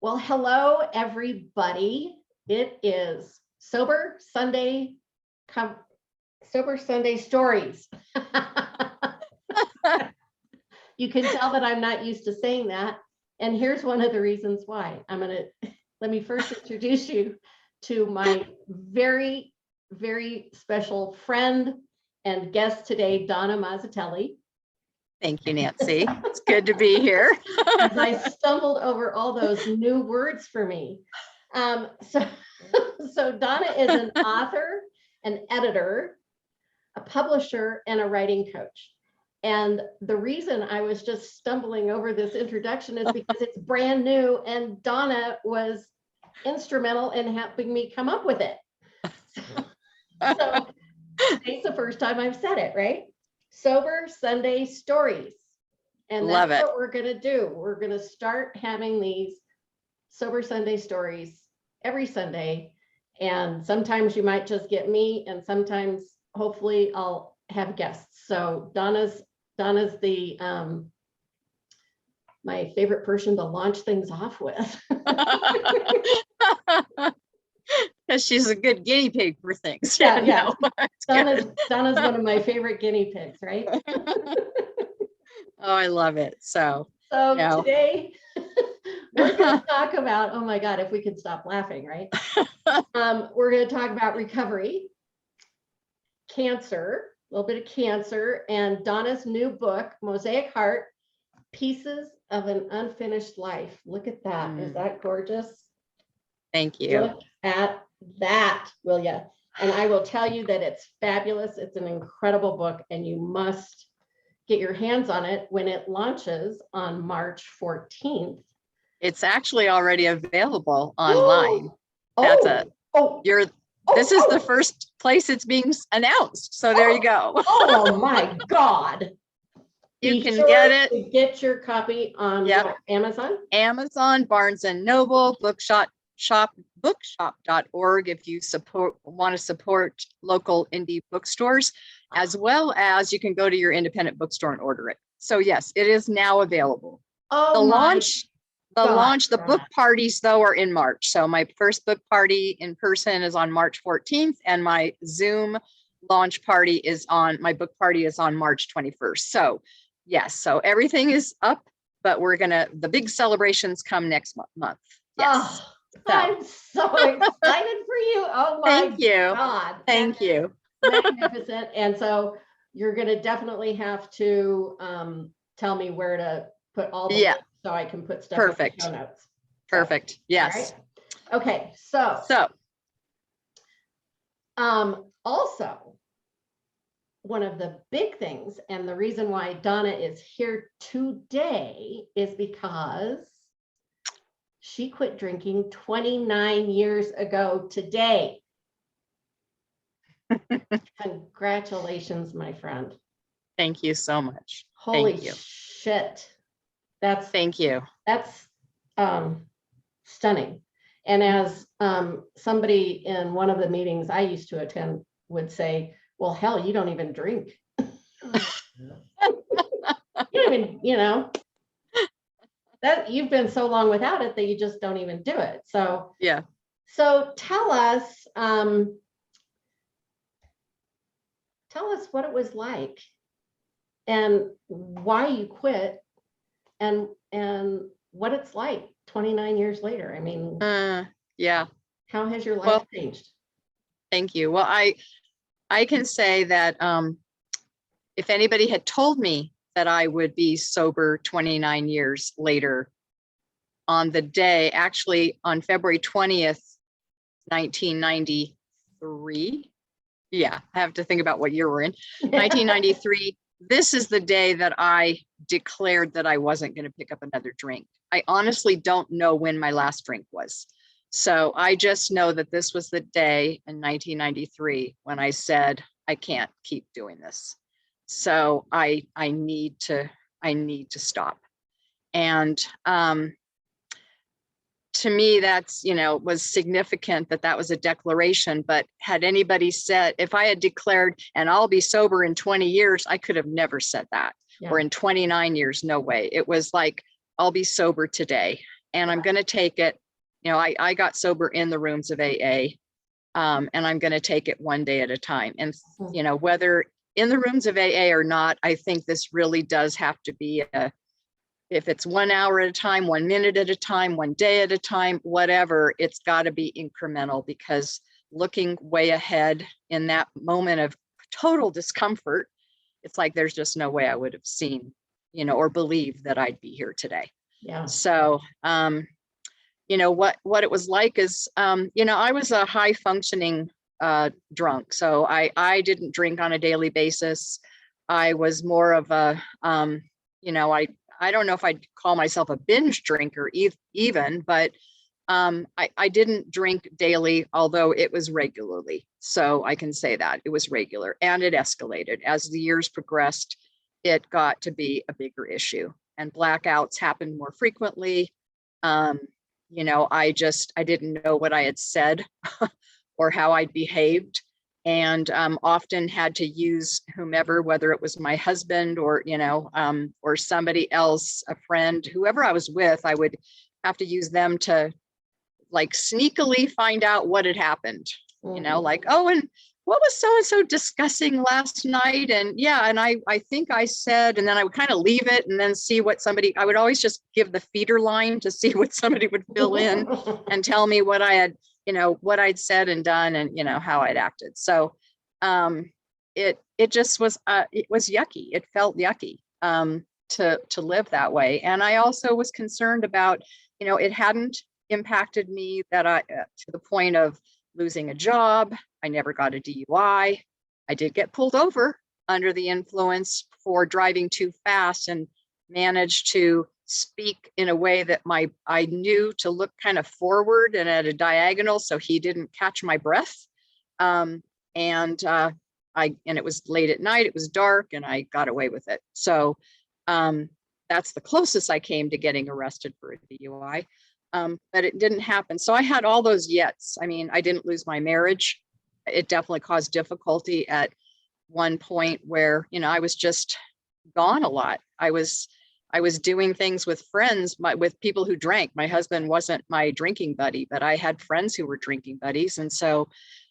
Well, hello, everybody. It is Sober Sunday Stories. You can tell that I'm not used to saying that. And here's one of the reasons why. Let me first introduce you to my very, very special friend and guest today, Donna Mazzatelli. Thank you, Nancy. It's good to be here. As I stumbled over all those new words for me. So Donna is an author, an editor, a publisher, and a writing coach. And the reason I was just stumbling over this introduction is because it's brand new and Donna was instrumental in helping me come up with it. So today's the first time I've said it, right? Sober Sunday Stories. And that's what we're going to do. We're going to start having these Sober Sunday Stories every Sunday. And sometimes you might just get me, and sometimes hopefully I'll have guests. So Donna's the my favorite person to launch things off with. Because she's a good guinea pig for things. Yeah. Donna's one of my favorite guinea pigs, right? Oh, I love it. So today we're going to talk about, oh my God, if we could stop laughing, right? We're going to talk about recovery, cancer, a little bit of cancer, and Donna's new book, Mosaic Heart, Pieces of an Unfinished Life. Look at that. Is that gorgeous? Thank you. Look at that, will you? And I will tell you that it's fabulous. It's an incredible book, and you must get your hands on it when it launches on March 14th. It's actually already available online. This is the first place it's being announced. So there you go. Oh my God. You can get it. To get your copy on Amazon? Amazon, Barnes and Noble, bookshop.org if you want to support local indie bookstores, as well as you can go to your independent bookstore and order it. So yes, it is now available. The book parties though are in March. So my first book party in person is on March 14th, and my Zoom launch party my book party is on March 21st. So yes, so everything is up, but the big celebrations come next month. Yes. I'm so excited for you. Oh my God. Thank you. Magnificent. And so you're going to definitely have to tell me where to put all the links so I can put stuff in the show notes. Perfect. Yes. Right? Okay. So also one of the big things, and the reason why Donna is here today is because she quit drinking 29 years ago today. Congratulations, my friend. Thank you so much. Holy shit. Thank you. That's stunning. And as somebody in one of the meetings I used to attend would say, well, hell, you don't even drink. You don't even, that you've been so long without it that you just don't even do it. So So tell us what it was like and why you quit and what it's like 29 years later. I mean, how has your life changed? Thank you. Well, I can say that if anybody had told me that I would be sober 29 years later on the day, actually on February 20th, 1993. Yeah, I have to think about what year we're in. 1993. This is the day that I declared that I wasn't going to pick up another drink. I honestly don't know when my last drink was. So I just know that this was the day in 1993 when I said, I can't keep doing this. So I need to stop. And to me, that's, was significant that was a declaration. But had anybody said, if I had declared, and I'll be sober in 20 years, I could have never said that. Or in 29 years, no way. It was like, I'll be sober today. and I'm going to take it. You know, I got sober in the rooms of AA, and I'm going to take it one day at a time. And, you know, whether in the rooms of AA or not, I think this really does have to be if it's 1 hour at a time, 1 minute at a time, 1 day at a time, whatever, it's got to be incremental, because looking way ahead in that moment of total discomfort, it's like, there's just no way I would have seen, you know, or believed that I'd be here today. Yeah. So, you know, what it was like is, you know, I was a high functioning drunk. So I didn't drink on a daily basis. I was more of a, you know, I don't know if I'd call myself a binge drinker even, but I didn't drink daily, although it was regularly. So I can say that it was regular, and it escalated as the years progressed. It got to be a bigger issue, and blackouts happened more frequently. You know, I didn't know what I had said or how I'd behaved, and often had to use whomever, whether it was my husband or, you know, or somebody else, a friend, whoever I was with, I would have to use them to like sneakily find out what had happened, you know, like, oh, and what was so-and-so discussing last night? And yeah, and I think I said, and then I would kind of leave it and then see what somebody, I would always just give the feeder line to see what somebody would fill in and tell me what I had, you know, what I'd said and done, and, you know, how I'd acted. So it just was, it was yucky. It felt yucky to live that way. And I also was concerned about, you know, it hadn't impacted me that to the point of losing a job. I never got a DUI. I did get pulled over under the influence for driving too fast, and managed to speak in a way that I knew to look kind of forward and at a diagonal, so he didn't catch my breath. And it was late at night, it was dark, and I got away with it. So that's the closest I came to getting arrested for a DUI. But it didn't happen. So I had all those yets. I mean, I didn't lose my marriage. It definitely caused difficulty at one point where, you know, I was just gone a lot. I was doing things with friends, with people who drank. My husband wasn't my drinking buddy, but I had friends who were drinking buddies. And so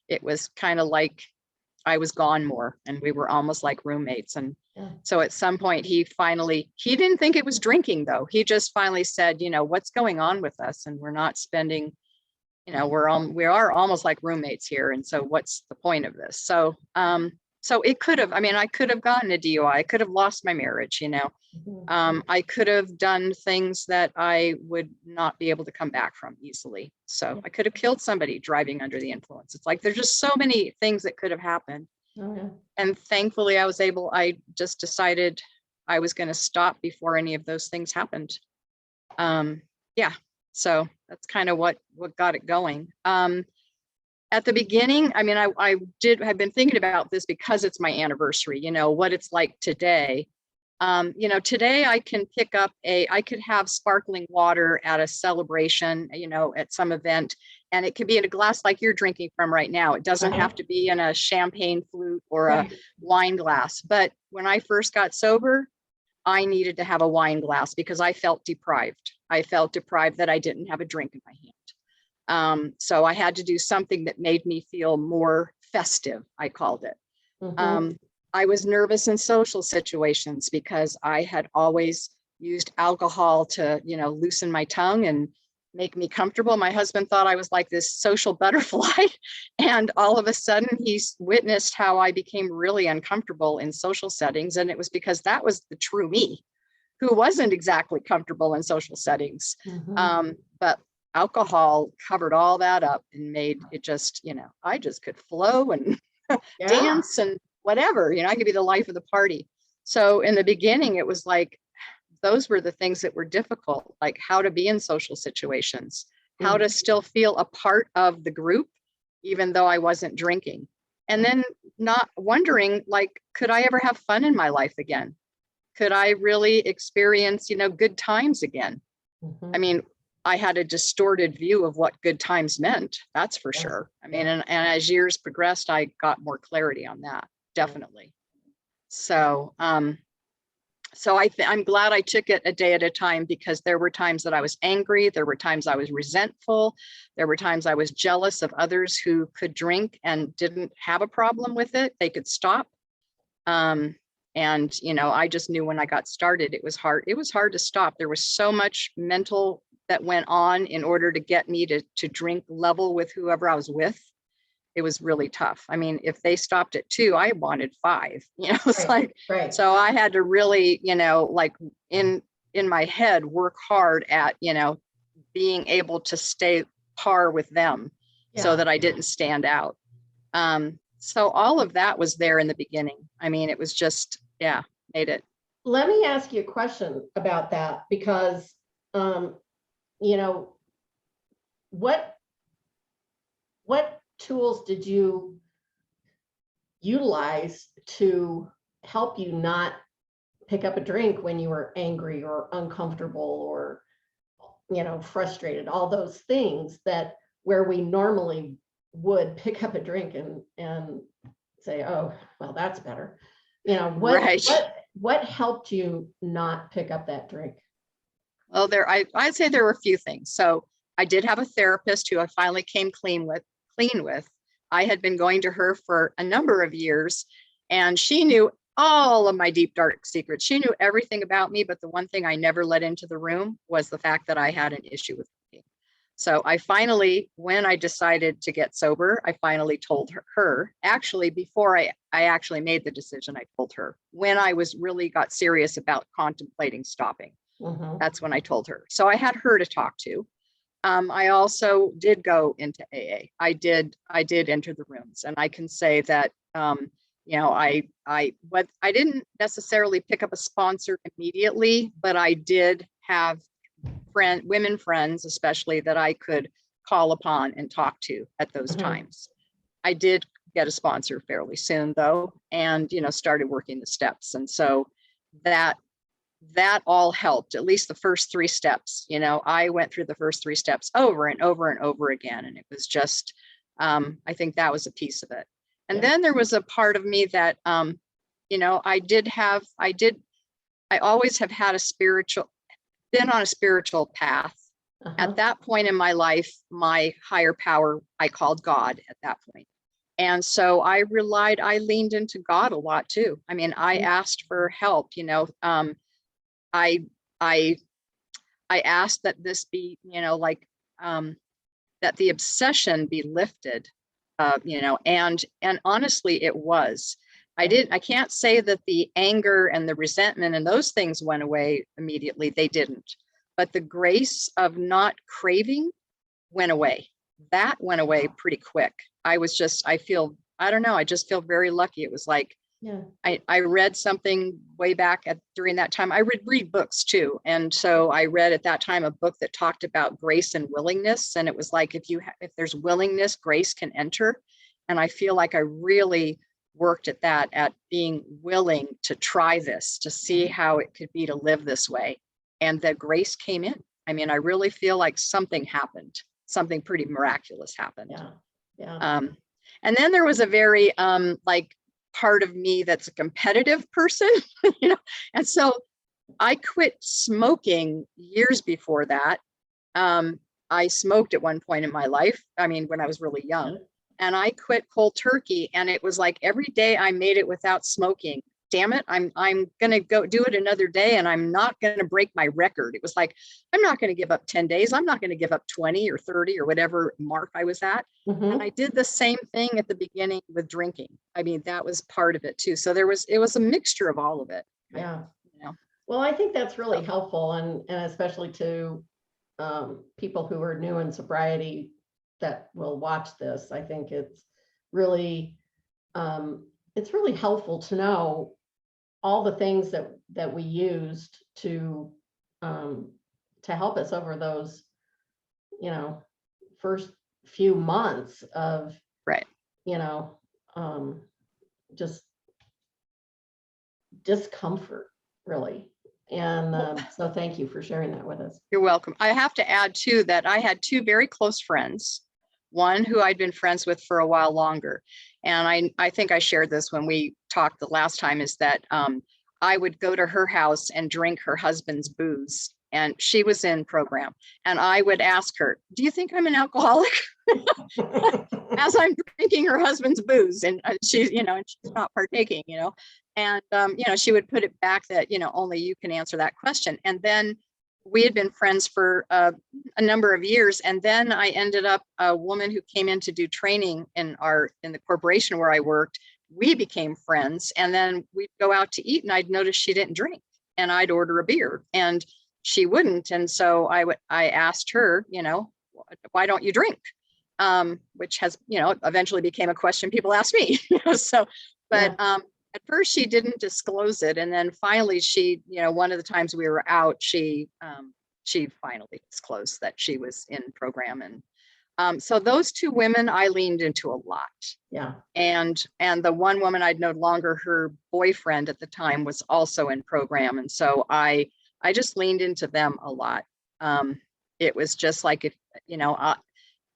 it was kind of like I was gone more, and we were almost like roommates. And so at some point he didn't think it was drinking though. He just finally said, you know, what's going on with us? And we're not spending, you know, we are almost like roommates here. And so what's the point of this? So, so it could have, I mean, I could have gotten a DUI. I could have lost my marriage, you know. I could have done things that I would not be able to come back from easily. So I could have killed somebody driving under the influence. It's like, there's just so many things that could have happened. And thankfully I just decided I was going to stop before any of those things happened. Yeah. So that's kind of what got it going. At the beginning, I mean, I've been thinking about this because it's my anniversary, you know, what it's like today. You know, today I can pick up I could have sparkling water at a celebration, you know, at some event, and it could be in a glass like you're drinking from right now. It doesn't have to be in a champagne flute or a wine glass. But when I first got sober, I needed to have a wine glass because I felt deprived. I felt deprived that I didn't have a drink in my hand. So I had to do something that made me feel more festive, I called it. I was nervous in social situations because I had always used alcohol to, you know, loosen my tongue and make me comfortable. My husband thought I was like this social butterfly. And all of a sudden he's witnessed how I became really uncomfortable in social settings. And it was because that was the true me, who wasn't exactly comfortable in social settings. But alcohol covered all that up and made it just, you know, I just could flow and dance and whatever, you know, I could be the life of the party. So in the beginning, it was like, those were the things that were difficult, like how to be in social situations, how to still feel a part of the group, even though I wasn't drinking. And then not wondering, like, could I ever have fun in my life again? Could I really experience, you know, good times again? I mean, I had a distorted view of what good times meant. That's for sure. I mean, and as years progressed, I got more clarity on that. Definitely. So, So I'm glad I took it a day at a time, because there were times that I was angry. There were times I was resentful. There were times I was jealous of others who could drink and didn't have a problem with it. They could stop. And, you know, I just knew when I got started, it was hard. It was hard to stop. There was so much mental that went on in order to get me to drink level with whoever I was with. It was really tough. I mean, if they stopped at 2, I wanted 5, you know, it's like, Right. so I had to really, you know, like in my head, work hard at, you know, being able to stay par with them so that I didn't stand out. So all of that was there in the beginning. I mean, it was just, yeah, made it. Let me ask you a question about that, because, you know, what tools did you utilize to help you not pick up a drink when you were angry or uncomfortable or, you know, frustrated, all those things that where we normally would pick up a drink and say, oh, well, that's better. You know, what helped you not pick up that drink? Well, I'd say there were a few things. So I did have a therapist who I finally came clean with. I had been going to her for a number of years, and she knew all of my deep, dark secrets. She knew everything about me, but the one thing I never let into the room was the fact that I had an issue with drinking. So I finally, when I decided to get sober, I finally told her actually, before I actually made the decision, I told her when I was really got serious about contemplating stopping. That's when I told her. So I had her to talk to. I also did go into AA. I did enter the rooms, and I can say that, you know, I didn't necessarily pick up a sponsor immediately, but I did have women friends, especially, that I could call upon and talk to at those times. I did get a sponsor fairly soon though, and, you know, started working the steps. And so that all helped, at least the first 3 steps. You know, I went through the first 3 steps over and over and over again. And it was just, I think that was a piece of it. And then there was a part of me that, you know, I always have had been on a spiritual path. At that point in my life, my higher power, I called God at that point. And so I leaned into God a lot too. I mean, I asked for help, you know, I asked that this be, you know, like, that the obsession be lifted, you know, and honestly, it was. I can't say that the anger and the resentment and those things went away immediately. They didn't. But the grace of not craving went away. That went away pretty quick. I just feel very lucky. It was like, I read something way back during that time. I read books too. And so I read at that time a book that talked about grace and willingness. And it was like, if there's willingness, grace can enter. And I feel like I really worked at that, at being willing to try this, to see how it could be to live this way. And that grace came in. I mean, I really feel like something happened, something pretty miraculous happened. And then there was a very, like, part of me that's a competitive person, you know, and so I quit smoking years before that. I smoked at one point in my life. I mean, when I was really young, and I quit cold turkey, and it was like every day I made it without smoking. Damn it, I'm gonna go do it another day, and I'm not gonna break my record. It was like, I'm not gonna give up 10 days. I'm not gonna give up 20 or 30 or whatever mark I was at. And I did the same thing at the beginning with drinking. I mean, that was part of it too. So it was a mixture of all of it. Yeah. You know? Well, I think that's really helpful, and especially to people who are new in sobriety that will watch this. I think it's really helpful to know all the things that we used to help us over those, you know, first few months of, you know, just discomfort, really. And so thank you for sharing that with us. You're welcome. I have to add too that I had 2 very close friends, one who I'd been friends with for a while longer. And I think I shared this when we talked the last time, is that I would go to her house and drink her husband's booze. And she was in program. And I would ask her, do you think I'm an alcoholic? As I'm drinking her husband's booze, and she's, and she's not partaking, and, she would put it back that, only you can answer that question. And then we had been friends for a number of years. And then I ended up a woman who came in to do training in the corporation where I worked. We became friends, and then we'd go out to eat, and I'd notice she didn't drink, and I'd order a beer and she wouldn't. And so I asked her, why don't you drink? Which has, eventually became a question people ask me. But at first she didn't disclose it. And then finally she, one of the times we were out, she finally disclosed that she was in program. And so those two women I leaned into a lot. Yeah. And the one woman I'd no longer, her boyfriend at the time was also in program. And so I just leaned into them a lot. It was just like, if,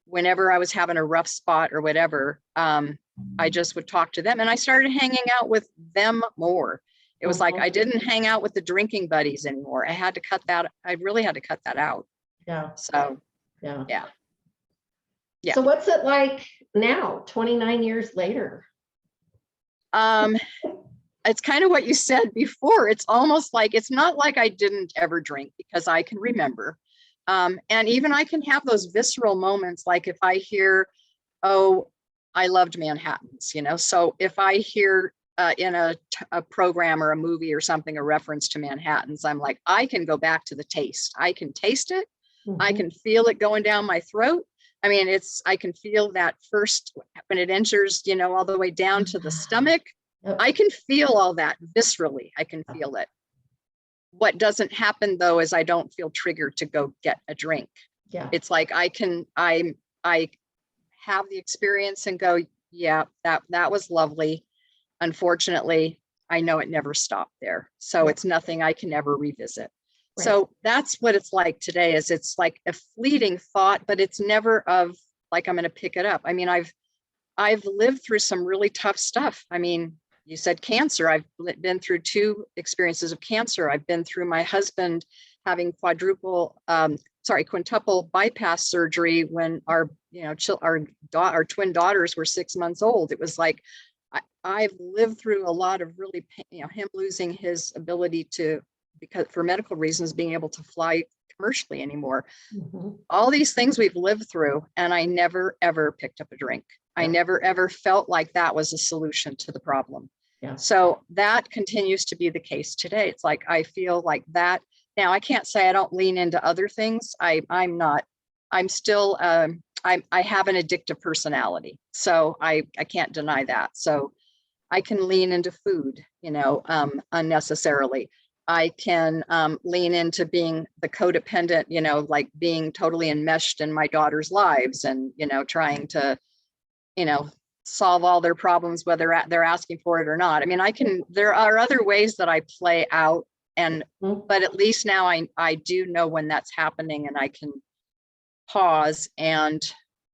whenever I was having a rough spot or whatever, I just would talk to them, and I started hanging out with them more. It was like, I didn't hang out with the drinking buddies anymore. I had to cut that. I really had to cut that out. Yeah. So, yeah. Yeah. So what's it like now, 29 years later? It's kind of what you said before. It's almost like, it's not like I didn't ever drink, because I can remember. And even I can have those visceral moments, like if I hear, oh, I loved Manhattans, so if I hear in a program or a movie or something, a reference to Manhattans, I'm like, I can go back to the taste. I can taste it. Mm-hmm. I can feel it going down my throat. I mean, I can feel that first, when it enters, all the way down to the stomach. Yep. I can feel all that viscerally. I can feel it. What doesn't happen though, is I don't feel triggered to go get a drink. Yeah. It's like, I have the experience and go, yeah, that was lovely. Unfortunately, I know it never stopped there. So it's nothing I can ever revisit. Right. So that's what it's like today, is it's like a fleeting thought, but it's never of like, I'm going to pick it up. I mean, I've lived through some really tough stuff. I mean, you said cancer. I've been through 2 experiences of cancer. I've been through my husband having quintuple bypass surgery when our twin daughters were 6 months old. It was like, I've lived through a lot of really, him losing his ability to, because for medical reasons, being able to fly commercially anymore. Mm-hmm. All these things we've lived through, and I never, ever picked up a drink. Yeah. I never, ever felt like that was a solution to the problem. Yeah. So that continues to be the case today. It's like, I feel like that. Now, I can't say I don't lean into other things. I have an addictive personality. So I can't deny that. So I can lean into food, unnecessarily. I can lean into being the codependent, like being totally enmeshed in my daughter's lives and, trying to, solve all their problems, whether they're asking for it or not. I mean, there are other ways that I play out, but at least now I do know when that's happening, and I can pause and,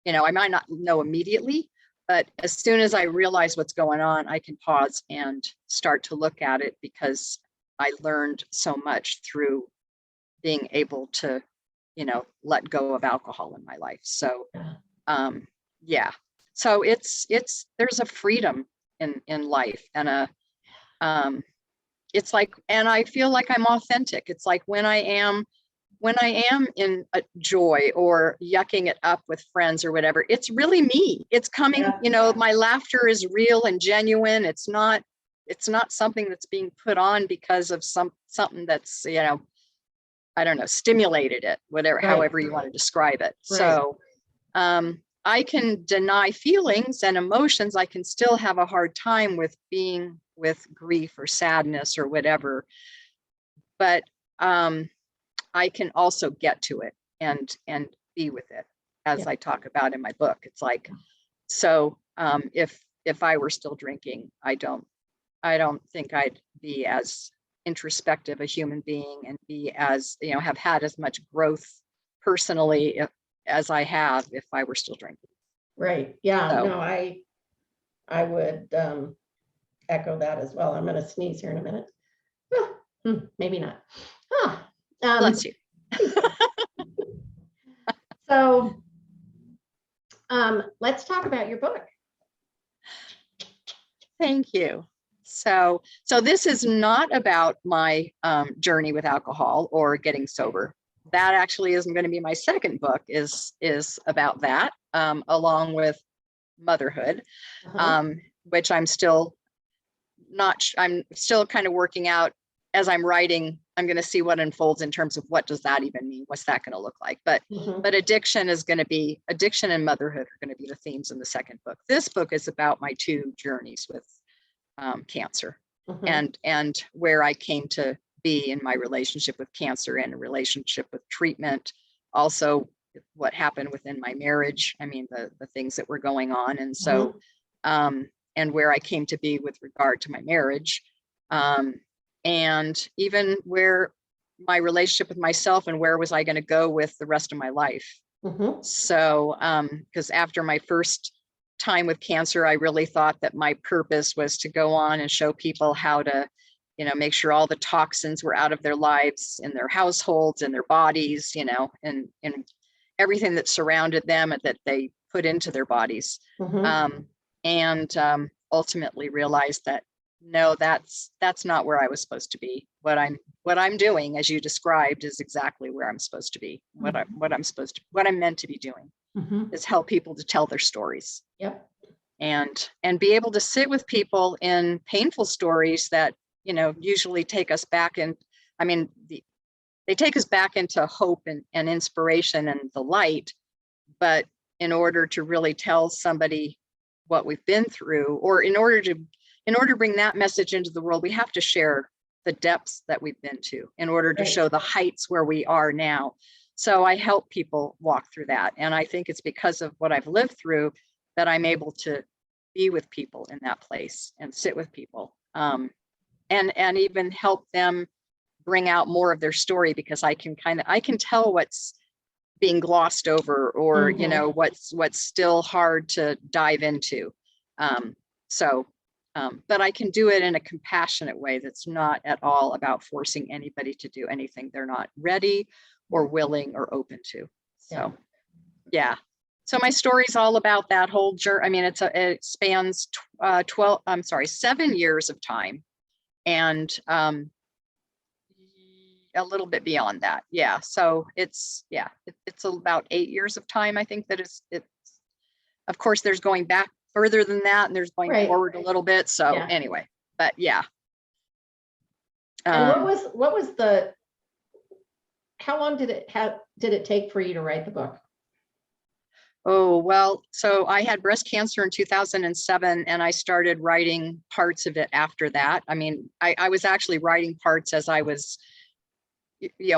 I might not know immediately, but as soon as I realize what's going on, I can pause and start to look at it, because I learned so much through being able to, let go of alcohol in my life. So, yeah. So there's a freedom in life, and it's like, and I feel like I'm authentic. It's like when I am in a joy or yucking it up with friends or whatever, it's really me. It's coming, my laughter is real and genuine. It's not something that's being put on because of something that's, I don't know, stimulated it, whatever, right. However you want to describe it. Right. So, I can deny feelings and emotions. I can still have a hard time with being with grief or sadness or whatever, but I can also get to it and be with it, as I talk about in my book. It's like, so if I were still drinking, I don't think I'd be as introspective a human being and be as, have had as much growth personally as I have if I were still drinking. Right. Yeah. So, no, I would echo that as well. I'm going to sneeze here in a minute. Maybe not. Huh. Bless you. So let's talk about your book. Thank you. So this is not about my journey with alcohol or getting sober. That actually isn't going to be my second book, is about that, along with motherhood, which I'm still kind of working out as I'm writing. I'm going to see what unfolds in terms of what does that even mean? What's that going to look like? But addiction and motherhood are going to be the themes in the second book. This book is about my two journeys with cancer, and where I came to be in my relationship with cancer and a relationship with treatment. Also, what happened within my marriage. I mean, the things that were going on. And so, and where I came to be with regard to my marriage, and even where my relationship with myself and where was I going to go with the rest of my life. So, because after my first time with cancer, I really thought that my purpose was to go on and show people how to, make sure all the toxins were out of their lives, in their households, in their bodies, and everything that surrounded them and that they put into their bodies. And ultimately realized that no, that's not where I was supposed to be. What I'm doing, as you described, is exactly where I'm supposed to be. What I'm meant to be doing is help people to tell their stories. Yep. And be able to sit with people in painful stories that, usually take us back, and I mean, they take us back into hope and inspiration and the light. But in order to really tell somebody what we've been through, or in order to bring that message into the world, we have to share the depths that we've been to in order to show the heights where we are now. So I help people walk through that. And I think it's because of what I've lived through that I'm able to be with people in that place and sit with people, and even help them bring out more of their story, because I can tell what's being glossed over, or what's still hard to dive into. But I can do it in a compassionate way that's not at all about forcing anybody to do anything they're not ready or willing or open to. So yeah. So my story is all about that whole journey. I mean, it spans 7 years of time, and a little bit beyond that. Yeah. So it's about 8 years of time. I think that it's, of course, there's going back further than that, and there's going forward a little bit. So anyway, but yeah. And how long did it take for you to write the book? Oh, well, so I had breast cancer in 2007, and I started writing parts of it after that. I mean, I was actually writing parts as I was,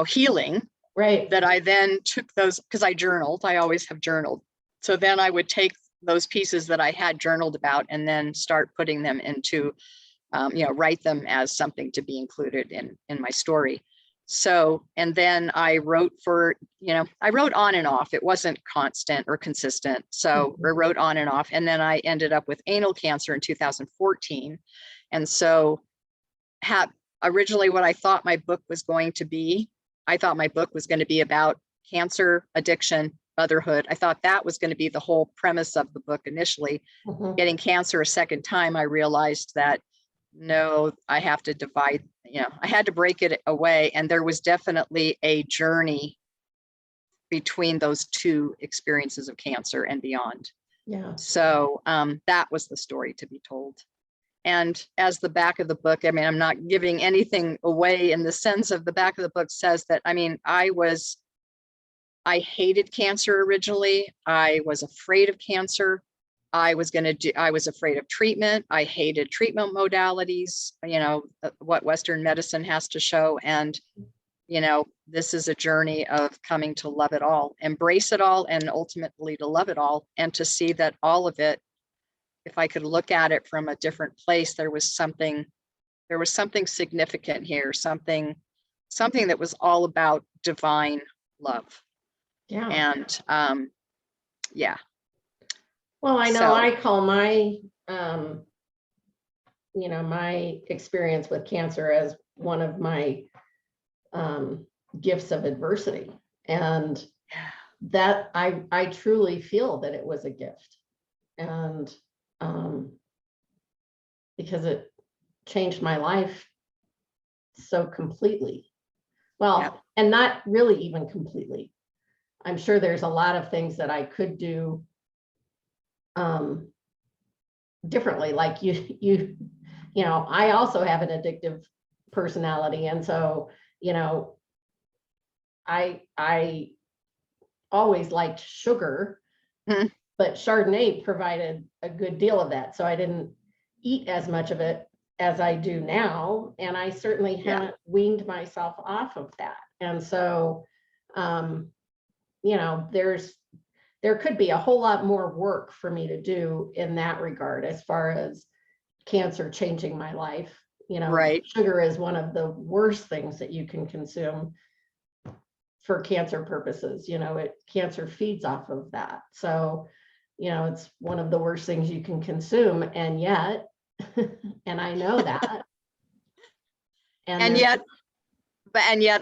healing. Right. That I then took those, because I journaled. I always have journaled. So then I would take those pieces that I had journaled about and then start putting them into, write them as something to be included in my story. So, and then I wrote I wrote on and off. It wasn't constant or consistent. So I wrote on and off. And then I ended up with anal cancer in 2014. And so originally what I thought my book was going to be, I thought my book was going to be about cancer, addiction, motherhood. I thought that was going to be the whole premise of the book initially. Getting cancer a second time, I realized that no, I have to divide, I had to break it away. And there was definitely a journey between those two experiences of cancer and beyond. Yeah. So that was the story to be told. And as the back of the book, I mean, I'm not giving anything away in the sense of the back of the book says that, I mean, I hated cancer originally. I was afraid of cancer. I was afraid of treatment. I hated treatment modalities, what Western medicine has to show. And, this is a journey of coming to love it all, embrace it all, and ultimately to love it all, and to see that all of it, if I could look at it from a different place, there was something significant here, something that was all about divine love. Yeah. And yeah. Well, I know I call my, my experience with cancer as one of my gifts of adversity. And that I truly feel that it was a gift. And because it changed my life so completely. Well, Yeah. and not really even completely. I'm sure there's a lot of things that I could do differently. Like you know, I also have an addictive personality. And so, you know, I always liked sugar, Mhm. but Chardonnay provided a good deal of that. So I didn't eat as much of it as I do now. And I certainly Yeah. haven't weaned myself off of that. And so, you know, there could be a whole lot more work for me to do in that regard, as far as cancer changing my life. You know, Right. sugar is one of the worst things that you can consume for cancer purposes. You know, cancer feeds off of that. So, you know, it's one of the worst things you can consume. And yet, and I know that. And yet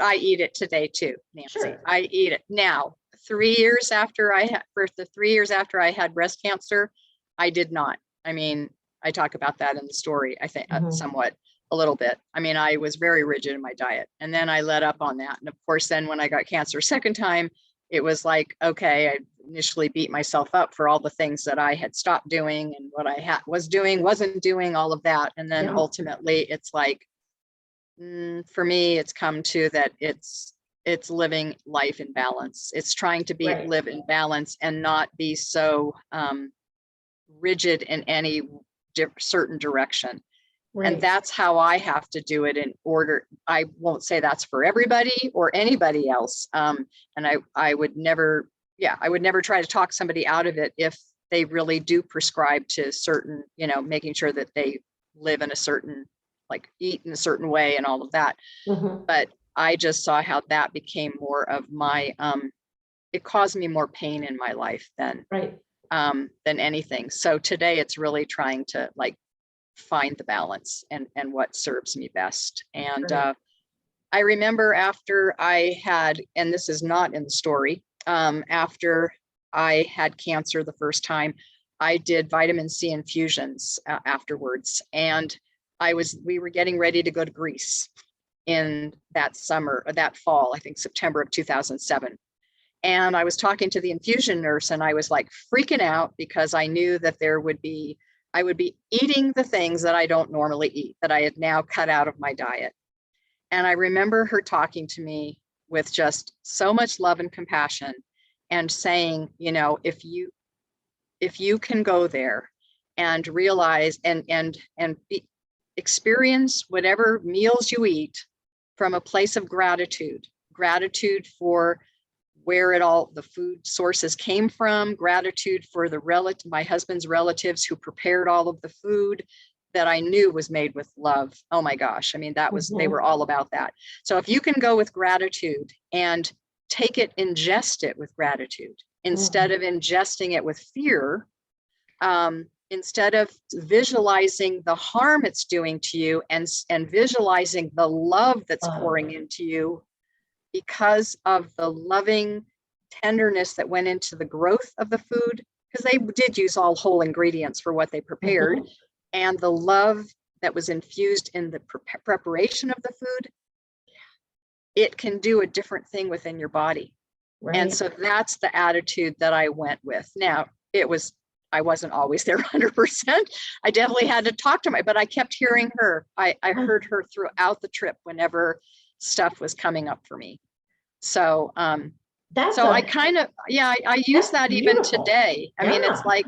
I eat it today too, Nancy. Sure. I eat it now. 3 years after for the 3 years after I had breast cancer, I did not. I mean, I talk about that in the story, I think somewhat, a little bit. I mean, I was very rigid in my diet, and then I let up on that. And of course, then when I got cancer second time, it was like, okay, I initially beat myself up for all the things that I had stopped doing and what I was doing, wasn't doing, all of that. And then ultimately it's like, for me, it's come to that it's living life in balance. It's trying to live in balance and not be so rigid in any certain direction. And that's how I have to do it in order. I won't say that's for everybody or anybody else. And I would never try to talk somebody out of it if they really do prescribe to certain, you know, making sure that they live in a certain, like eat in a certain way and all of that. But I just saw how that became more of my, it caused me more pain in my life than anything. So today it's really trying to like find the balance and what serves me best. And I remember after I had, and this is not in the story, after I had cancer the first time, I did vitamin C infusions afterwards. And we were getting ready to go to Greece in that summer, or that fall, I think September of 2007. And I was talking to the infusion nurse, and I was like freaking out because I knew that I would be eating the things that I don't normally eat, that I had now cut out of my diet. And I remember her talking to me with just so much love and compassion and saying, you know, if you can go there and realize and experience whatever meals you eat from a place of gratitude for where the food sources came from, gratitude for my husband's relatives who prepared all of the food that I knew was made with love. Oh my gosh. I mean, they were all about that. So if you can go with gratitude and ingest it with gratitude, instead of ingesting it with fear, instead of visualizing the harm it's doing to you and visualizing the love that's pouring into you, because of the loving tenderness that went into the growth of the food, because they did use all whole ingredients for what they prepared, and the love that was infused in the preparation of the food, it can do a different thing within your body. And so that's the attitude that I went with. Now, I wasn't always there 100%. I definitely had to talk to but I kept hearing her. I heard her throughout the trip whenever stuff was coming up for me. So I kind of, I use that even today. I mean, it's like,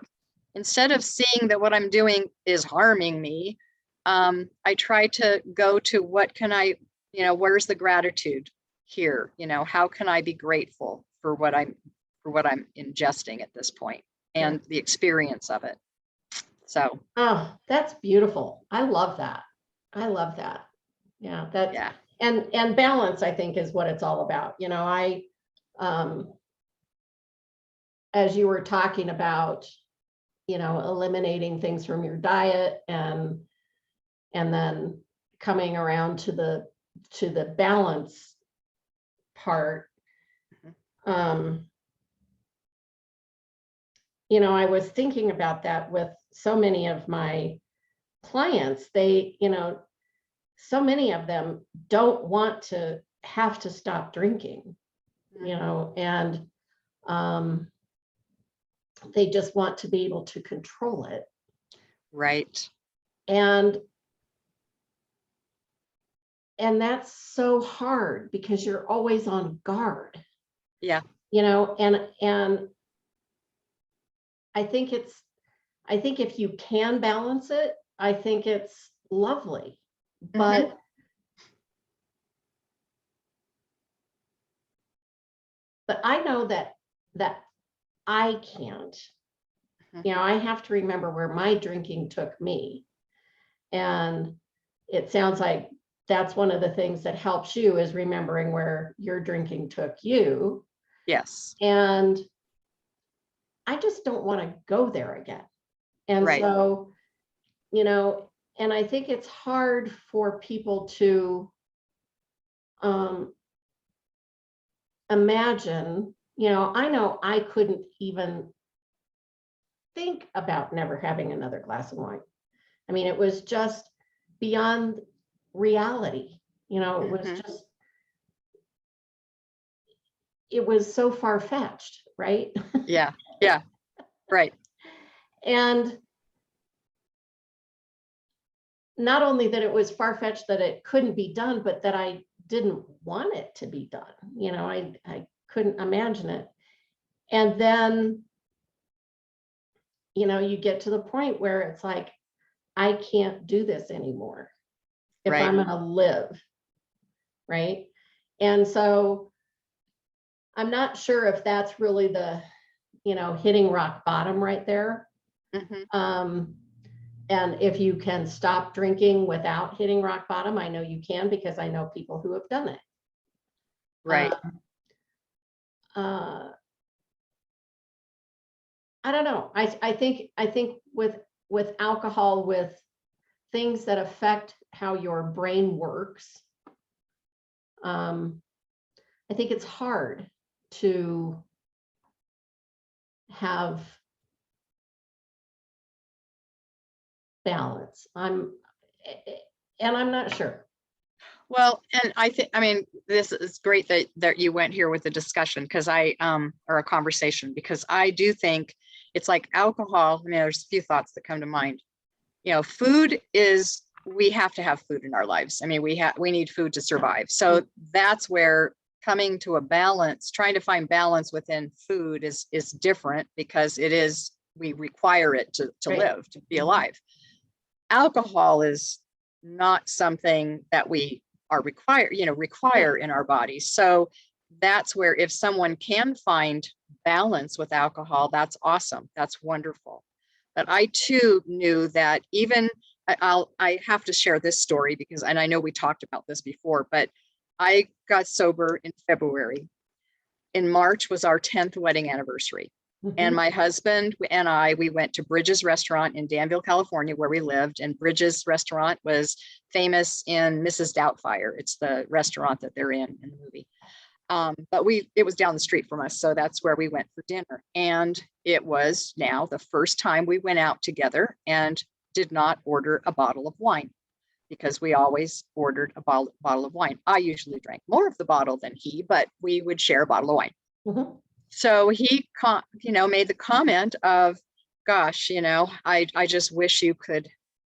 instead of seeing that what I'm doing is harming me, I try to go to what can I, you know, where's the gratitude here? You know, how can I be grateful for what I'm ingesting at this point and the experience of it. So. Oh, that's beautiful. I love that. Yeah. And balance, I think, is what it's all about. You know, as you were talking about, you know, eliminating things from your diet and then coming around to the to the balance part, you know, I was thinking about that with so many of my clients. They, you know, so many of them don't want to have to stop drinking, you know, and they just want to be able to control it. Right. And that's so hard because you're always on guard. Yeah. You know, and I think if you can balance it, I think it's lovely. But I know that I can't. You know, I have to remember where my drinking took me. And it sounds like that's one of the things that helps you, is remembering where your drinking took you. Yes. And I just don't want to go there again. And Right. so, you know, and I think it's hard for people to imagine, you know I couldn't even think about never having another glass of wine. I mean, it was just beyond reality. You know, it was just, it was so far-fetched, right? Yeah. Yeah. Right. And not only that it was far-fetched that it couldn't be done, but that I didn't want it to be done. You know, I couldn't imagine it. And then, you know, you get to the point where it's like, I can't do this anymore if Right. I'm going to live. Right. And so I'm not sure if that's really the, you know, hitting rock bottom right there. And if you can stop drinking without hitting rock bottom, I know you can, because I know people who have done it. Right. I don't know. I think with alcohol, with things that affect how your brain works, I think it's hard to have balance. I'm not sure. Well, and I mean, this is great that you went here with the discussion, because or a conversation, because I do think it's like alcohol. I mean, there's a few thoughts that come to mind. You know, food is, we have to have food in our lives. I mean, we need food to survive. So that's where coming to a balance, trying to find balance within food is different, because we require it to live, to be alive. Alcohol is not something that we are require in our bodies. So that's where, if someone can find balance with alcohol, that's awesome. That's wonderful. But I too knew that I have to share this story, because, and I know we talked about this before, but I got sober in February. In March was our 10th wedding anniversary. And my husband and we went to Bridges Restaurant in Danville, California, where we lived. And Bridges Restaurant was famous in Mrs. Doubtfire. It's the restaurant that they're in the movie. But it was down the street from us. So that's where we went for dinner. And it was now the first time we went out together and did not order a bottle of wine, because we always ordered a bottle of wine. I usually drank more of the bottle than he, but we would share a bottle of wine. So he, made the comment of, gosh, I just wish you could,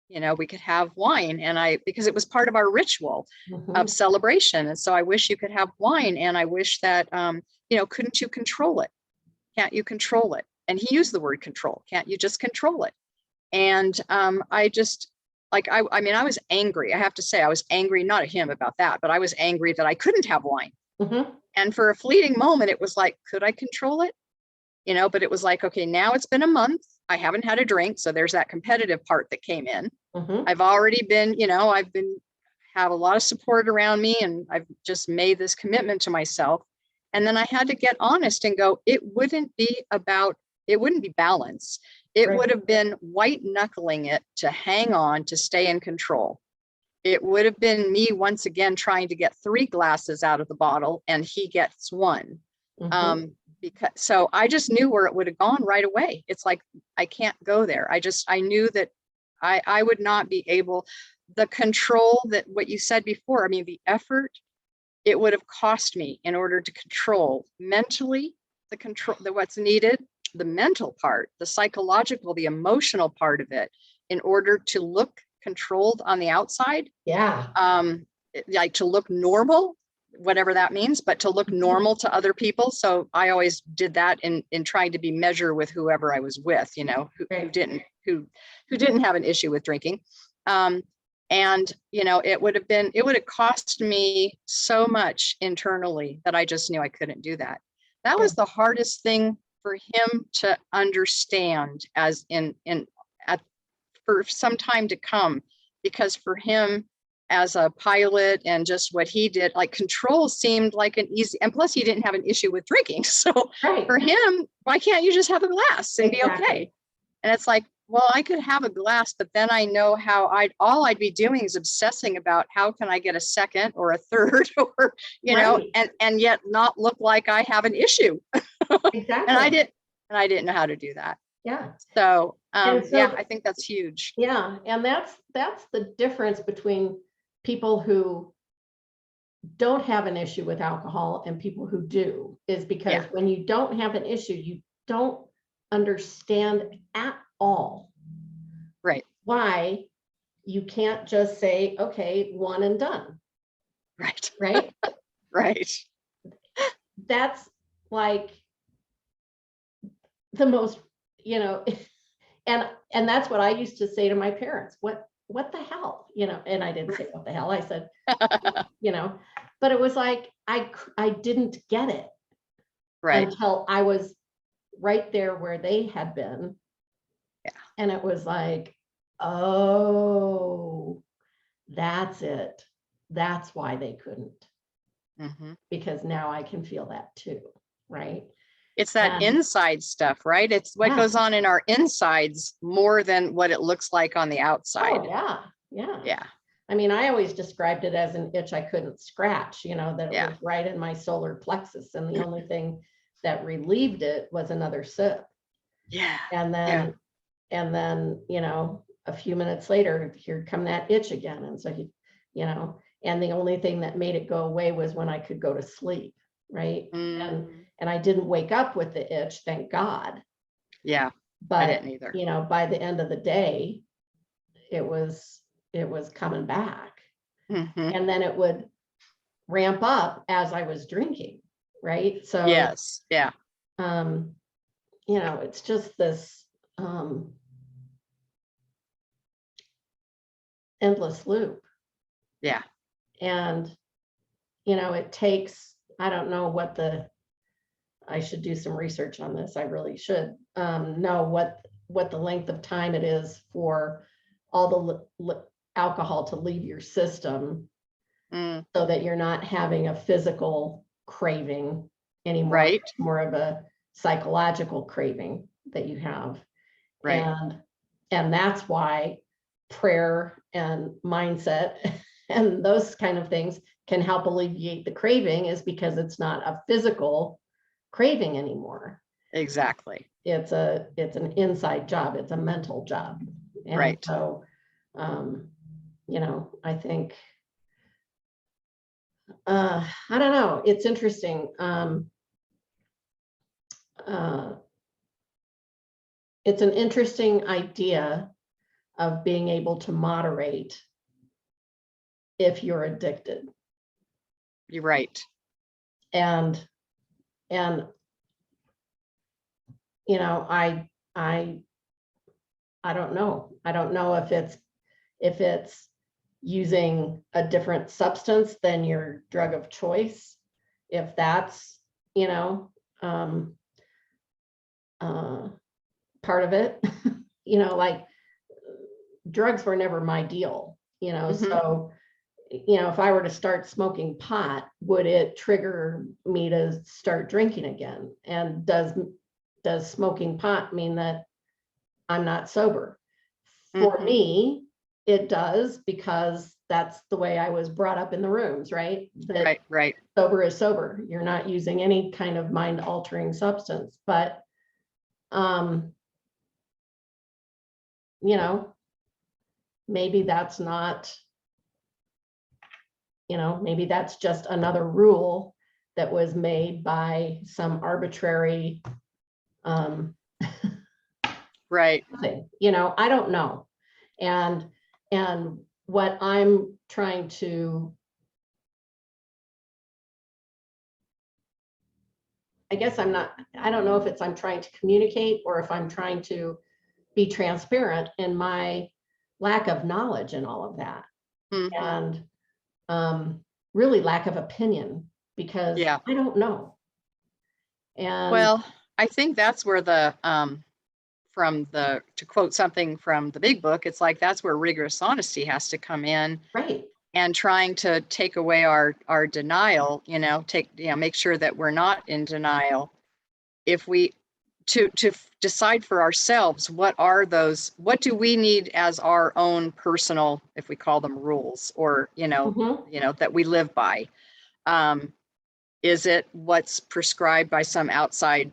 we could have wine. And because it was part of our ritual of celebration. And so I wish you could have wine. And I wish that, couldn't you control it? Can't you control it? And he used the word control. Can't you just control it? And I just, I was angry. I have to say, I was angry, not at him about that, but I was angry that I couldn't have wine. And for a fleeting moment, it was like, could I control it? But it was like, okay, now it's been a month. I haven't had a drink. So there's that competitive part that came in. I've already been, have a lot of support around me, and I've just made this commitment to myself. And then I had to get honest and go, it wouldn't be balance. It would have been white knuckling it to hang on, to stay in control. it would have been me once again trying to get 3 glasses out of the bottle and he gets 1. Mhm. Because so I just knew where it would have gone right away. It's like, I can't go there. I knew that I would not be able, the control, that what you said before, I mean, the effort it would have cost me in order to control mentally, what's needed, the mental part, the psychological, the emotional part of it, in order to look controlled on the outside. Yeah. Like to look normal, whatever that means, but to look normal to other people. So I always did that in trying to be measure with whoever I was with, you know, who Right. didn't have an issue with drinking. And, you know, it would have cost me so much internally that I just knew I couldn't do that. That was the hardest thing for him to understand, as for some time to come, because for him as a pilot and just what he did, like control seemed like an easy, and plus he didn't have an issue with drinking. So Right. for him, why can't you just have a glass and be okay? And it's like, well, I could have a glass, but then I know how all I'd be doing is obsessing about how can I get a second or a third, or, you know, and yet not look like I have an issue. Exactly. And I didn't know how to do that. Yeah. So, And so yeah, I think that's huge. Yeah. And that's the difference between people who don't have an issue with alcohol and people who do, is because when you don't have an issue, you don't understand at all Right. why you can't just say, okay, one and done. Right. Right. Right. That's like the most, you know, and that's what I used to say to my parents. What the hell, you know? And I didn't say what the hell. I said, you know, but it was like I didn't get it until I was right there where they had been. Yeah. And it was like, oh, that's it. That's why they couldn't. Mm-hmm. Because now I can feel that too, right? It's that inside stuff, right? It's what goes on in our insides more than what it looks like on the outside. Oh, yeah. Yeah. Yeah. I mean, I always described it as an itch I couldn't scratch, you know, that it was right in my solar plexus. And the only thing that relieved it was another sip. Yeah. And then, you know, a few minutes later, here come that itch again. And so, you know, and the only thing that made it go away was when I could go to sleep. Right. And I didn't wake up with the itch, thank God. Yeah. But I didn't either. You know, by the end of the day, it was coming back. Mm-hmm. And then it would ramp up as I was drinking. Right. So yes. Yeah. You know, it's just this endless loop. Yeah. And, you know, it takes, I don't know what I should do some research on this. I really should know what the length of time it is for all the alcohol to leave your system so that you're not having a physical craving anymore. Right. It's more of a psychological craving that you have. Right. And that's why prayer and mindset and those kind of things can help alleviate the craving, is because it's not a physical craving anymore. Exactly. It's an inside job. It's a mental job. And right. So, you know, I think, I don't know. It's interesting. It's an interesting idea of being able to moderate if you're addicted. You're right. And you know, I don't know. I don't know if it's using a different substance than your drug of choice, if that's, you know, part of it. You know, like drugs were never my deal, you know. So, you know, if I were to start smoking pot, would it trigger me to start drinking again? And does smoking pot mean that I'm not sober? For me, it does, because that's the way I was brought up in the rooms, right? That Right. sober is sober. You're not using any kind of mind altering substance, but, you know, maybe that's not, maybe that's just another rule that was made by some arbitrary, Right. thing, I don't know. And what I'm trying to, I guess I don't know if I'm trying to communicate or if I'm trying to be transparent in my lack of knowledge and all of that. Mhm. And really lack of opinion, because Yeah. I don't know. And Well, I think that's where to quote something from the big book, it's like that's where rigorous honesty has to come in, right, and trying to take away our denial, make sure that we're not in denial. If we to decide for ourselves, what do we need as our own personal, if we call them rules, or that we live by. Is it what's prescribed by some outside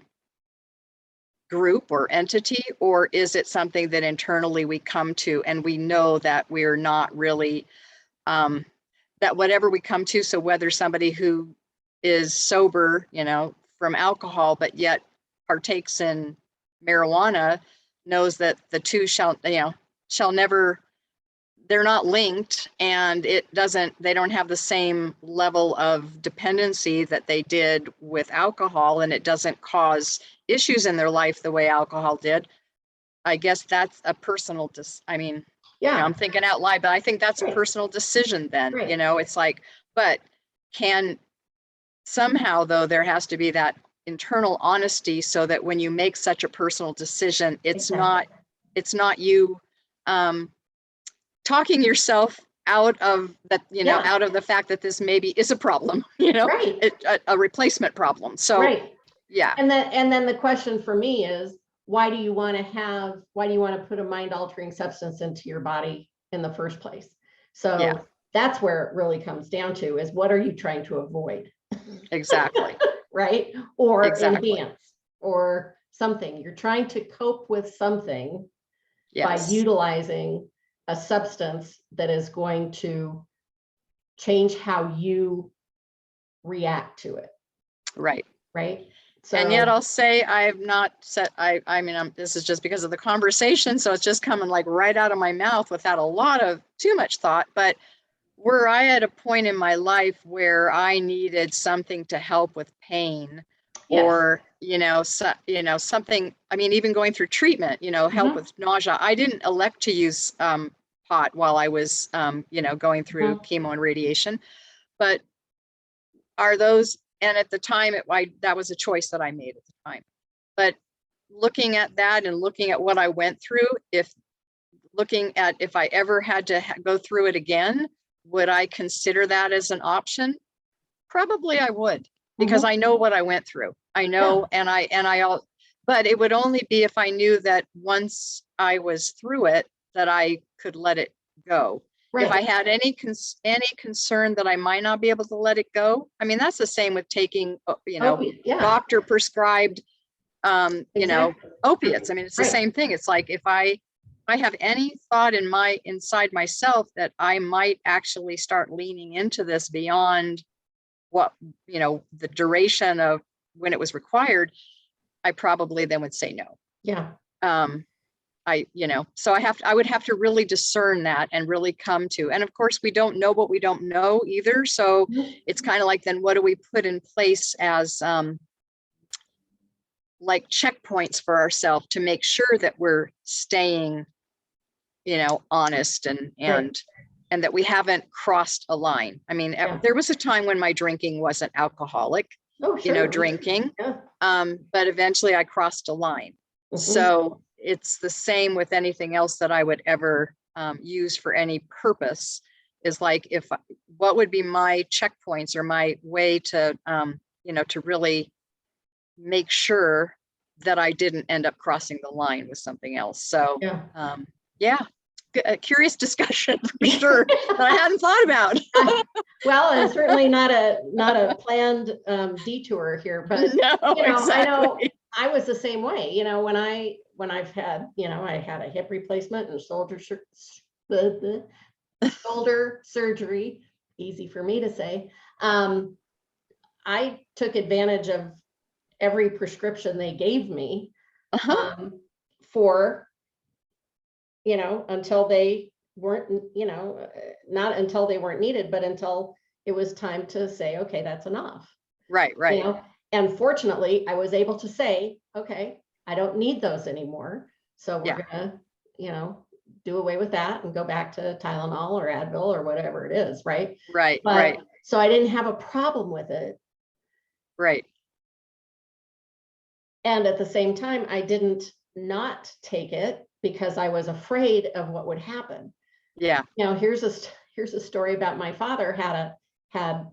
group or entity, or is it something that internally we come to and we know that we're not really, that whatever we come to, so whether somebody who is sober, from alcohol, but yet partakes in marijuana, knows that the two shall never, they're not linked, and they don't have the same level of dependency that they did with alcohol, and it doesn't cause issues in their life the way alcohol did. I guess that's a personal, yeah, I'm thinking out loud, but I think that's a right, personal decision then, right, it's like, but can somehow, though, there has to be that internal honesty, so that when you make such a personal decision, exactly, it's not you, talking yourself out of that, yeah, out of the fact that this maybe is a problem, right, a replacement problem. So, right. yeah, And then the question for me is, why do you want to put a mind altering substance into your body in the first place? So yeah, that's where it really comes down to, is what are you trying to avoid? exactly, Right? Or exactly. enhance, or something. You're trying to cope with something by Yes, utilizing a substance that is going to change how you react to it. right. Right. And yet So I'll say I have not said, this is just because of the conversation, so it's just coming like right out of my mouth without a lot of too much thought. But were I at a point in my life where I needed something to help with pain, yes. or something, even going through treatment, help with nausea, I didn't elect to use pot while I was going through chemo and radiation. But are those, and at the time that was a choice that I made at the time. But looking at that and looking at what I went through, if I ever had to go through it again, would I consider that as an option? Probably I would, because I know what I went through. I know, Yeah. but it would only be if I knew that once I was through it, that I could let it go. If I Right. had any concern that I might not be able to let it go, that's the same with taking, Opiate. Yeah. doctor prescribed, Exactly. opiates. It's the Right. same thing. It's like, if I have any thought inside myself that I might actually start leaning into this beyond what, the duration of when it was required, I probably then would say no. Yeah. So I would have to really discern that and really come to, and of course we don't know what we don't know either. So it's kind of like, then what do we put in place as, like checkpoints for ourselves to make sure that we're staying, honest, and Right. that we haven't crossed a line. Yeah. There was a time when my drinking wasn't alcoholic, Oh, sure. drinking, Yeah. but eventually I crossed a line. So it's the same with anything else that I would ever use for any purpose, is like, what would be my checkpoints or my way to, to really make sure that I didn't end up crossing the line with something else. So, Yeah. yeah. a curious discussion for sure that I hadn't thought about. Well, and certainly not a planned detour here, but No, exactly. I know I was the same way. When I've had, I had a hip replacement and shoulder surgery, easy for me to say. I took advantage of every prescription they gave me for, until they weren't, not until they weren't needed, but until it was time to say, okay, that's enough. Right. And fortunately, I was able to say, okay, I don't need those anymore. So we're gonna, do away with that and go back to Tylenol or Advil or whatever it is, right? Right. So I didn't have a problem with it. Right. And at the same time, I didn't not take it because I was afraid of what would happen. Yeah. Here's a story about my father had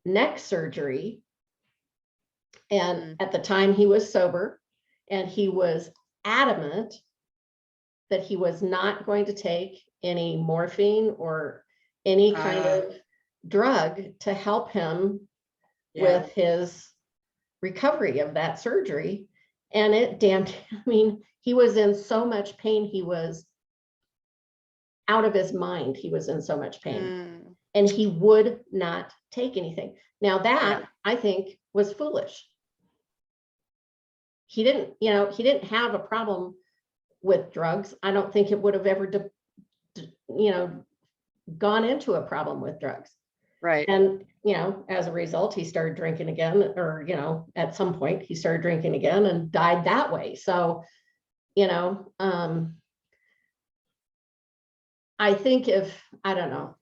neck surgery. And at the time he was sober, and he was adamant that he was not going to take any morphine or any kind of drug to help him with his recovery of that surgery. And he was in so much pain. He was out of his mind. He was in so much pain, and he would not take anything. Now that I think was foolish. He didn't have a problem with drugs. I don't think it would have ever, gone into a problem with drugs. Right. And, as a result, he started drinking again, or, at some point he started drinking again and died that way. So, I think I don't know,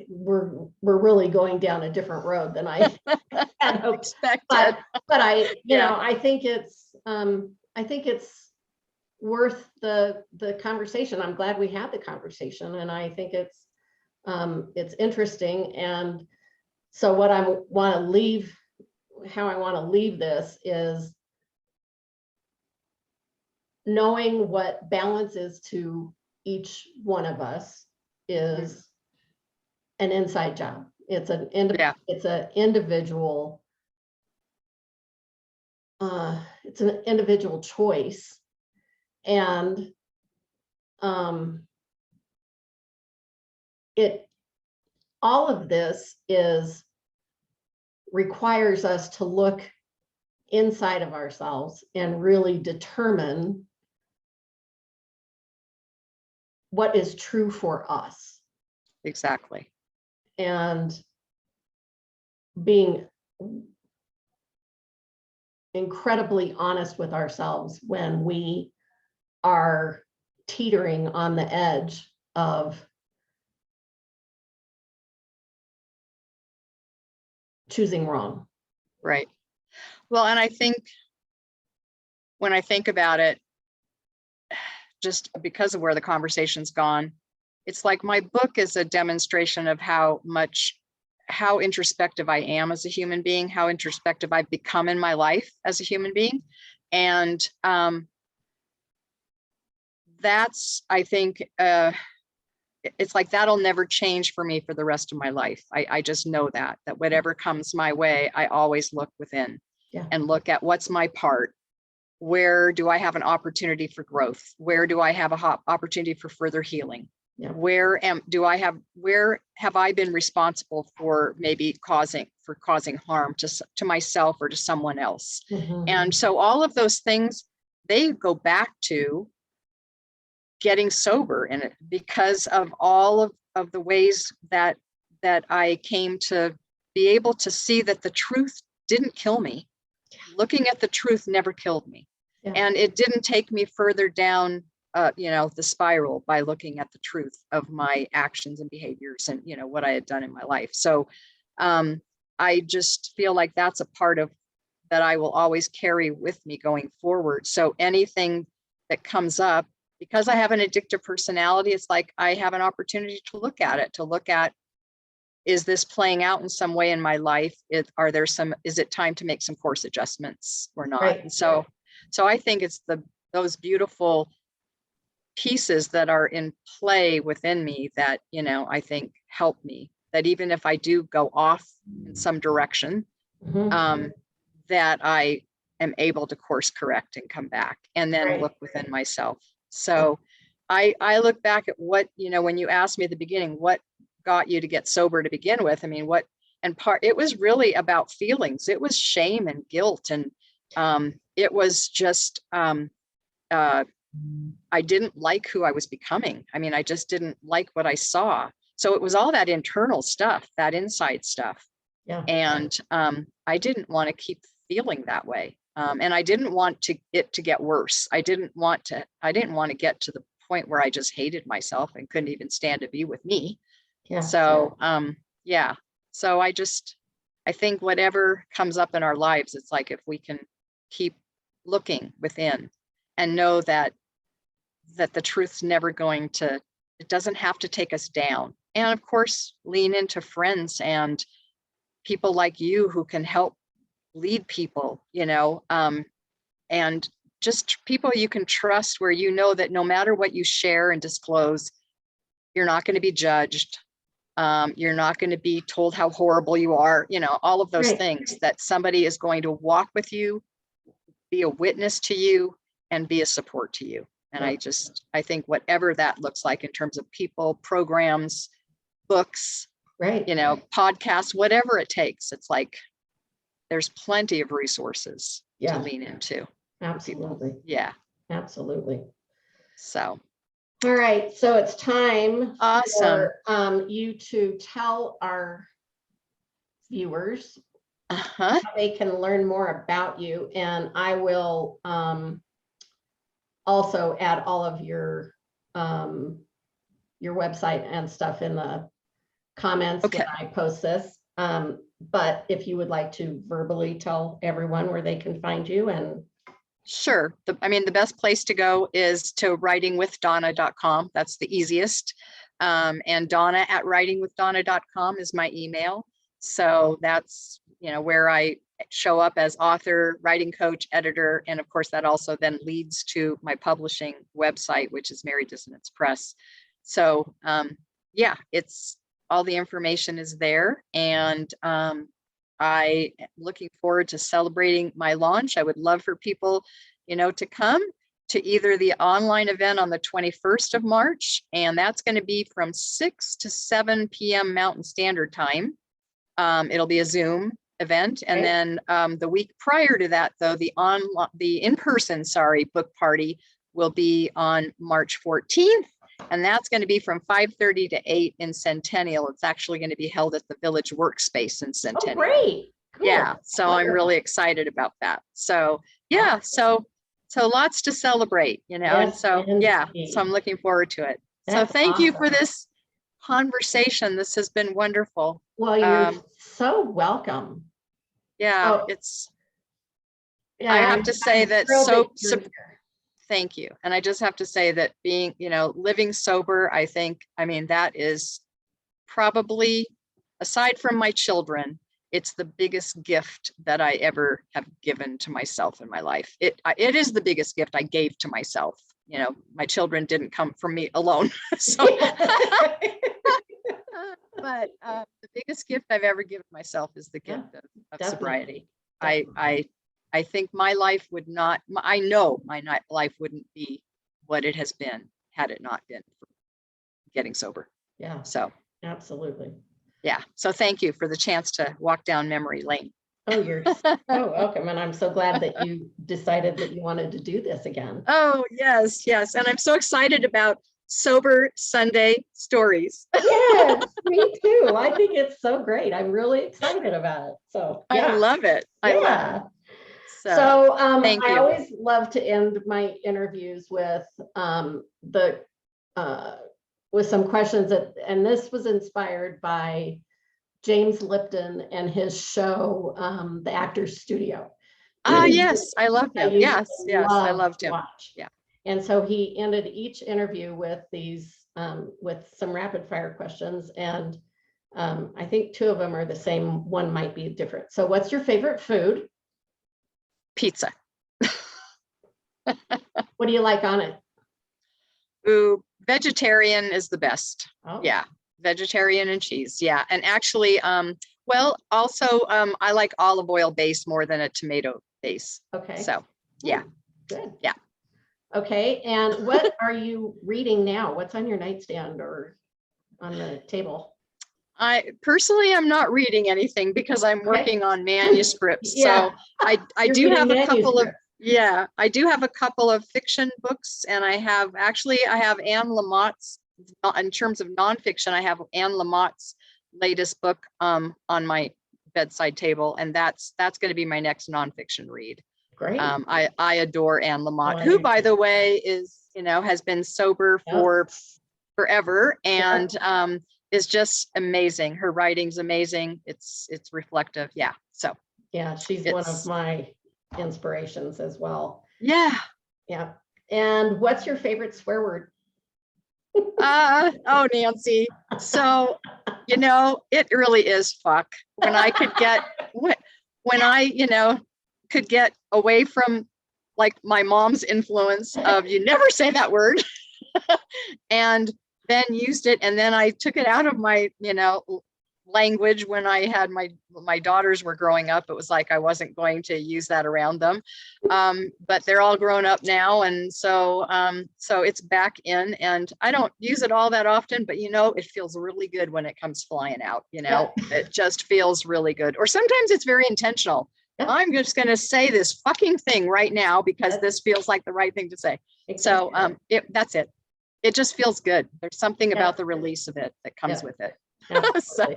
we're really going down a different road than I had expected. But I think it's worth the conversation. I'm glad we had the conversation, and I think it's interesting. And so what I want to leave, how I want to leave this is knowing what balance is to each one of us is an inside job. It's an individual. It's an individual choice, and all of this requires us to look inside of ourselves and really determine what is true for us. Exactly. And being incredibly honest with ourselves when we are teetering on the edge of choosing wrong. Right. Well, and I think when I think about it, just because of where the conversation's gone, it's like my book is a demonstration of how introspective I am as a human being, how introspective I've become in my life as a human being. And that's, I think, it's like that'll never change for me for the rest of my life. I just know that whatever comes my way, I always look within and look at what's my part. Where do I have an opportunity for growth? Where do I have a opportunity for further healing? Yeah. Where have I been responsible for maybe causing harm to myself or to someone else? Mm-hmm. And so all of those things, they go back to getting sober, and because of all of the ways that I came to be able to see that the truth didn't kill me. Looking at the truth never killed me. Yeah. And it didn't take me further down, the spiral by looking at the truth of my actions and behaviors and, what I had done in my life. So I just feel like that's a part of that I will always carry with me going forward. So anything that comes up, because I have an addictive personality, it's like I have an opportunity to look at, is this playing out in some way in my life? Is it time to make some course adjustments or not? Right. And so I think it's those beautiful pieces that are in play within me that, you know, I think help me, that even if I do go off in some direction, that I am able to course correct and come back and then Right. look within myself. So I look back at what, you know, when you asked me at the beginning, what got you to get sober to begin with? I mean, it was really about feelings. It was shame and guilt. And it was just, I didn't like who I was becoming. I mean, I just didn't like what I saw. So it was all that internal stuff, that inside stuff. Yeah. And I didn't want to keep feeling that way. And I didn't want it to get worse. I didn't want to get to the point where I just hated myself and couldn't even stand to be with me. Yeah. So, yeah. So I think whatever comes up in our lives, it's like, if we can keep looking within and know that the truth's never going to, it doesn't have to take us down. And of course, lean into friends and people like you who can help lead people, you know, and just people you can trust, where you know that no matter what you share and disclose, you're not going to be judged. You're not going to be told how horrible you are, you know, all of those things, that somebody is going to walk with you, be a witness to you, and be a support to you. And I think whatever that looks like in terms of people, programs, books, you know, podcasts, whatever it takes, it's like, there's plenty of resources to lean into. Absolutely. People. Yeah. Absolutely. So. All right. So it's time Awesome. for you to tell our viewers how they can learn more about you. And I will also add all of your website and stuff in the comments when I post this. But if you would like to verbally tell everyone where they can find you. And sure. The best place to go is to writingwithdonna.com. That's the easiest. And Donna at writingwithdonna.com is my email. So that's, you know, where I show up as author, writing coach, editor. And of course, that also then leads to my publishing website, which is Mary Dissonance Press. So yeah, it's all the information is there. And I am looking forward to celebrating my launch. I would love for people, you know, to come to either the online event on the 21st of March, and that's going to be from 6 to 7 p.m. Mountain Standard Time. It'll be a Zoom event. And then the week prior to that, though, the in-person, book party will be on March 14th. And that's going to be from 5:30 to 8 in Centennial. It's actually going to be held at the Village Workspace in Centennial. Oh, great. Cool. Yeah. So I'm really excited about that. So yeah, so lots to celebrate, you know, and so yeah, so I'm looking forward to it. So thank you for this conversation. This has been wonderful. Well, you're so welcome. Yeah, I have to say that thank you. And I just have to say that being, you know, living sober, I mean, that is probably, aside from my children, it's the biggest gift that I ever have given to myself in my life. It is the biggest gift I gave to myself. You know, my children didn't come from me alone. So, but the biggest gift I've ever given myself is the gift of sobriety. I think my life would not, I know my life wouldn't be what it has been had it not been for getting sober. Yeah. So. Absolutely. Yeah. So thank you for the chance to walk down memory lane. Oh, you're so welcome. And I'm so glad that you decided that you wanted to do this again. Oh, yes. Yes. And I'm so excited about Sober Sunday Stories. Yes, me too. I think it's so great. I'm really excited about it. So yeah. I love it. I love it. So I always love to end my interviews with with some questions and this was inspired by James Lipton and his show, The Actors Studio. Yes, I love him. Yes, I loved him. Yeah. And so he ended each interview with these, with some rapid fire questions. And I think 2 of them are the same. One might be different. So what's your favorite food? Pizza. What do you like on it? Ooh, vegetarian is the best. Oh, Yeah. Vegetarian and cheese. Yeah. And actually, well, also, I like olive oil base more than a tomato base. okay. So, yeah. Good. Yeah. Okay. And what are you reading now? What's on your nightstand or on the table? I personally am not reading anything because I'm Okay. working on manuscripts. Yeah. So I You're do have reading a couple of, manuscripts. yeah, I do have a couple of fiction books, and I have Anne Lamott's, in terms of nonfiction, I have Anne Lamott's latest book on my bedside table, and that's going to be my next nonfiction read. Great. I adore Anne Lamott, Oh, I who, do by too. the way, is, has been sober Yep. for forever, and is just amazing. Her writing's amazing. It's reflective. Yeah. So Yeah, she's one of my inspirations as well. yeah. Yeah. And what's your favorite swear word? Oh, Nancy. So, it really is fuck. When I could get, when I, could get away from like my mom's influence of you never say that word, and then used it, and then I took it out of my, language when I had my daughters were growing up. It was like I wasn't going to use that around them, but they're all grown up now, and so it's back in, and I don't use it all that often, but it feels really good when it comes flying out. It just feels really good. Or sometimes it's very intentional. I'm just going to say this fucking thing right now because this feels like the right thing to say. Exactly. So that's it. It just feels good. There's something about the release of it that comes with it. So,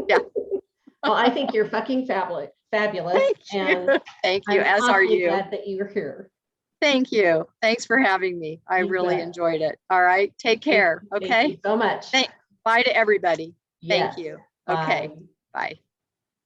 yeah. Well, I think you're fucking fabulous. Thank you. And thank you. I'm As are awfully you. glad that you're here. Thank you. Thanks for having me. I really enjoyed it. All right. Take care. Okay. Thank you so much. Bye to everybody. Yes. Thank you. Bye. Okay. Bye.